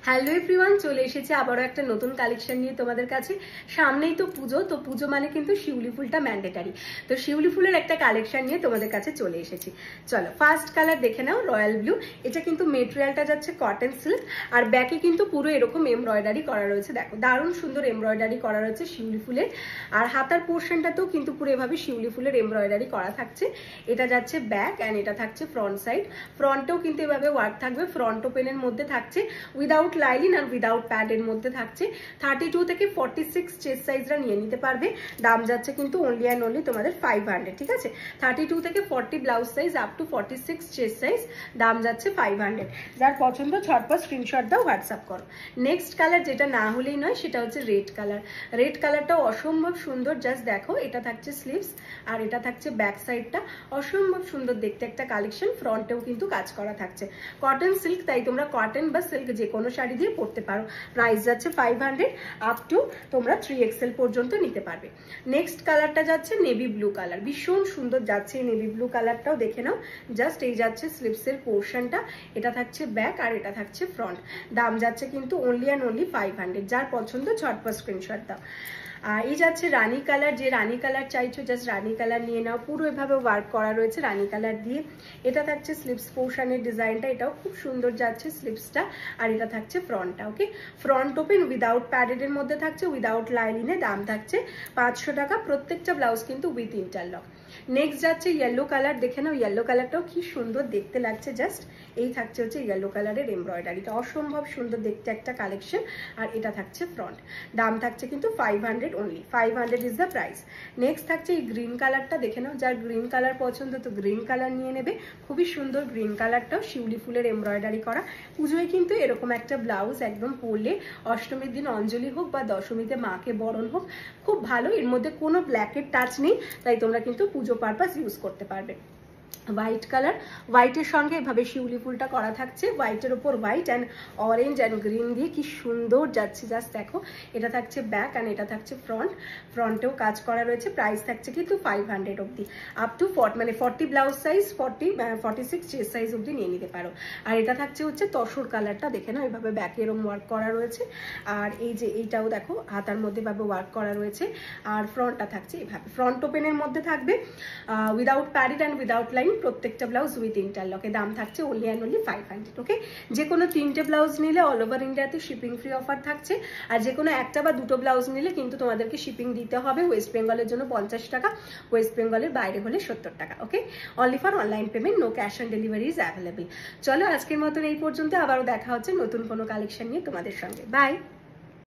Hello everyone, চলে এসেছে আবারও একটা নতুন কালেকশন নিয়ে তোমাদের কাছে। সামনেই তো পুজো, তো পুজো মানে কিন্তু শিউলি ফুলটা ম্যান্ডেটারি। তো শিউলি ফুলের একটা কালেকশন নিয়ে তোমাদের কাছে চলে এসেছি। চলো ফার্স্ট কালার দেখে নাও, রয়্যাল ব্লু। এটা কিন্তু মেটেরিয়ালটা যাচ্ছে কটন সিল্ক, আর ব্যাকে কিন্তু পুরো এরকম এমব্রয়ডারি করা রয়েছে। দেখো দারুণ সুন্দর এমব্রয়ডারি করা রয়েছে শিউলি ফুলের। আর হাতার পোর্শনটাতেও কিন্তু পুরো এভাবে শিউলি ফুলের এমব্রয়ডারি করা থাকছে। এটা যাচ্ছে ব্যাক অ্যান্ড এটা থাকছে ফ্রন্ট সাইড। ফ্রন্টেও কিন্তু এভাবে ওয়ার্ক থাকবে, ফ্রন্ট ওপেনের মধ্যে থাকছে, উইদাউট লাইলিন আর উইদাউট প্যাড এর মধ্যে থাকছে। 32 থেকে 46 চেস্ট সাইজরা নিয়ে নিতে পারবে। দাম যাচ্ছে কিন্তু অনলি অ্যান্ড অনলি তোমাদের 500, ঠিক আছে। 32 থেকে 40 blouse size up to 46 chest size, দাম যাচ্ছে 500। যার পছন্দ ঝটপট স্ক্রিনশট দাও, হোয়াটসঅ্যাপ করো। নেক্সট কালার যেটা না হলেই নয় সেটা হচ্ছে রেড কালার। রেড কালারটাও অসম্ভব সুন্দর, জাস্ট দেখো। এটা থাকছে স্লিভস আর এটা থাকছে ব্যাক সাইডটা, অসম্ভব সুন্দর দেখতে একটা কালেকশন। ফ্রন্টেও কিন্তু কাজ করা থাকছে, কটন সিল্ক, তাই তোমরা কটন বা সিল্ক যে কোনো শাড়ি দিয়ে পরতে পারো। প্রাইস যাচ্ছে 500, আপ টু তোমরা 3XL পর্যন্ত নিতে পারবে। নেক্সট কালারটা যাচ্ছে নেভি ব্লু কালার, ভীষণ সুন্দর যাচ্ছে এই নেভি ব্লু কালারটাও, দেখে নাও। জাস্ট এই যাচ্ছে স্লিভসের পোর্শনটা, এটা থাকছে ব্যাক আর এটা থাকছে ফ্রন্ট। দাম যাচ্ছে কিন্তু অনলি অ্যান্ড অনলি 500। যার পছন্দ ঝটপট স্ক্রিনশট দাও। আর এই যাচ্ছে রানী কালার, যে রানী কালার চাইছো জাস্ট রানী কালার নিয়ে নাও। পুরো এভাবে ওয়ার্ক করা রয়েছে রানী কালার দিয়ে। এটা থাকছে স্লিভস পোর্শনের ডিজাইনটা, এটাও খুব সুন্দর যাচ্ছে স্লিভসটা। আর এটা থাকছে ফ্রন্টটা, ওকে। ফ্রন্ট ওপেন উইদাউট প্যাডেড এর মধ্যে থাকছে, উইদাউট লাইনিনে। দাম থাকছে 500 টাকা। প্রত্যেকটা ব্লাউজ কিন্তু উইথ ইন্টারলক। নেক্সট যাচ্ছে ইয়েলো কালার, দেখে নাও। ইয়েলো কালারটাও কি সুন্দর দেখতে লাগছে, জাস্ট এই থাকছে হচ্ছে ইয়েলো কালারের এমব্রয়ডারিটা, অসম্ভব সুন্দর দেখতে একটা কালেকশন। আর এটা থাকছে ফ্রন্ট। দাম থাকছে কিন্তু 500 only, 500 is the price. Next থাকছে এই গ্রিন কালারটা, দেখে নাও। যার গ্রিন কালার পছন্দ তো গ্রিন কালার নিয়ে নেবে। খুবই সুন্দর গ্রিন কালারটাও, শিউলি ফুলের এমব্রয়ডারি করা। পুজোয় কিন্তু এরকম একটা ব্লাউজ একদম পরলে, অষ্টমীর দিন অঞ্জলি হোক বা দশমীতে মাকে বরণ হোক, খুব ভালো। এর মধ্যে কোনো ব্ল্যাকের টাচ নেই, তাই তোমরা কিন্তু পুজো পারপাস ইউজ করতে পারবে। হোয়াইট কালার, হোয়াইটের সঙ্গে এভাবে শিউলি ফুলটা করা থাকছে, হোয়াইটের ওপর white and orange and green দিয়ে কি সুন্দর যাচ্ছে, জাস্ট দেখো। এটা থাকছে ব্যাক অ্যান্ড এটা থাকছে ফ্রন্ট। ফ্রন্টেও কাজ করা রয়েছে। প্রাইস থাকছে কিন্তু 500 অব্দি, up to 40 blouse size 46 chest size অব্দি নিয়ে নিতে পারো। আর এটা থাকছে হচ্ছে তসর কালারটা, দেখে নাও। এভাবে ব্যাকে এরকম ওয়ার্ক করা রয়েছে। আর এই যে এইটাও দেখো, হাতার মধ্যে এভাবে ওয়ার্ক করা রয়েছে। আর ফ্রন্টটা থাকছে এভাবে, ফ্রন্ট ওপেনের মধ্যে থাকবে, without padded and without line. প্রত্যেকটা ব্লাউজ উইথ ইন্টারলকে। দাম থাকছে অনলি অ্যান্ড অনলি 500, ওকে। যে কোনো 3টে ব্লাউজ নিলে অল ওভার ইন্ডিয়াতে শিপিং ফ্রি অফার থাকছে। আর যে কোনো একটা বা দুটো ব্লাউজ নিলে কিন্তু তোমাদেরকে শিপিং দিতে হবে। ওয়েস্ট বেঙ্গলের জন্য 50 টাকা, ওয়েস্ট বেঙ্গলের বাইরে হলে 70 টাকা, okay. Only for online payment, no cash on delivery is available. চলো আজকের মতন এই পর্যন্ত, আবারও দেখা হচ্ছে নতুন কোনো কালেকশন নিয়ে তোমাদের সঙ্গে। বাই।